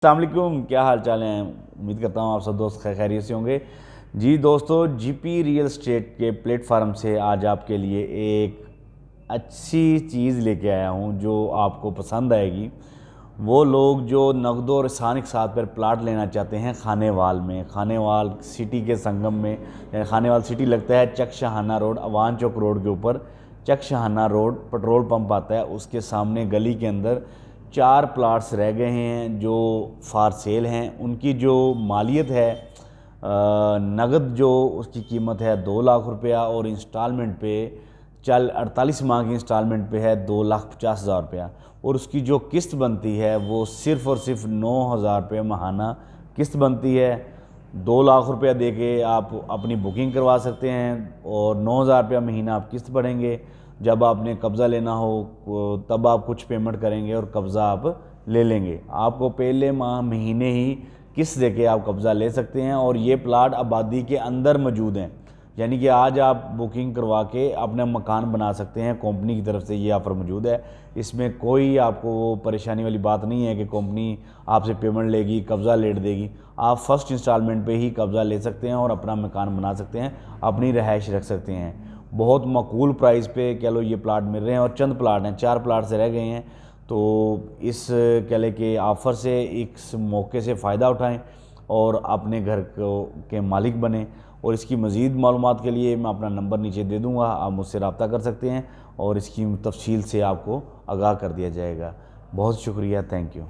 السلام علیکم، کیا حال چال ہیں؟ امید کرتا ہوں آپ سب دوست خیریت سے ہوں گے۔ جی دوستو، جی پی ریئل اسٹیٹ کے پلیٹ فارم سے آج آپ کے لیے ایک اچھی چیز لے کے آیا ہوں جو آپ کو پسند آئے گی۔ وہ لوگ جو نقد و رسانک ساتھ پر پلاٹ لینا چاہتے ہیں خانے وال میں، خانے وال سٹی کے سنگم میں، خانے وال سٹی لگتا ہے چک شاہانہ روڈ، اوان چوک روڈ کے اوپر چک شاہانہ روڈ پٹرول پمپ آتا ہے، اس کے سامنے گلی کے اندر 4 پلاٹس رہ گئے ہیں جو فار سیل ہیں۔ ان کی جو مالیت ہے، نقد جو اس کی قیمت ہے 2 لاکھ روپیہ، اور انسٹالمنٹ پہ 48 ماہ کی انسٹالمنٹ پہ ہے 2,50,000 روپیہ، اور اس کی جو قسط بنتی ہے وہ صرف اور صرف 9,000 روپے ماہانہ قسط بنتی ہے۔ 2 لاکھ روپیہ دے کے آپ اپنی بکنگ کروا سکتے ہیں اور 9,000 روپیہ مہینہ آپ قسط بھریں گے۔ جب آپ نے قبضہ لینا ہو تب آپ کچھ پیمنٹ کریں گے اور قبضہ آپ لے لیں گے۔ آپ کو پہلے مہینے ہی قسط دے کے آپ قبضہ لے سکتے ہیں، اور یہ پلاٹ آبادی کے اندر موجود ہیں، یعنی کہ آج آپ بکنگ کروا کے اپنا مکان بنا سکتے ہیں۔ کمپنی کی طرف سے یہ آفر موجود ہے، اس میں کوئی آپ کو پریشانی والی بات نہیں ہے کہ کمپنی آپ سے پیمنٹ لے گی، قبضہ لیٹ دے گی۔ آپ فرسٹ انسٹالمنٹ پہ ہی قبضہ لے سکتے ہیں اور اپنا مکان بنا سکتے ہیں، اپنی رہائش رکھ سکتے ہیں۔ بہت معقول پرائز پہ کہہ لو یہ پلاٹ مل رہے ہیں، اور چند پلاٹ ہیں، 4 پلاٹ سے رہ گئے ہیں۔ تو اس کہہ لے کہ آفر سے اس موقع سے فائدہ اٹھائیں اور اپنے گھر کے مالک بنیں۔ اور اس کی مزید معلومات کے لیے میں اپنا نمبر نیچے دے دوں گا، آپ مجھ سے رابطہ کر سکتے ہیں اور اس کی تفصیل سے آپ کو آگاہ کر دیا جائے گا۔ بہت شکریہ، تھینک یو۔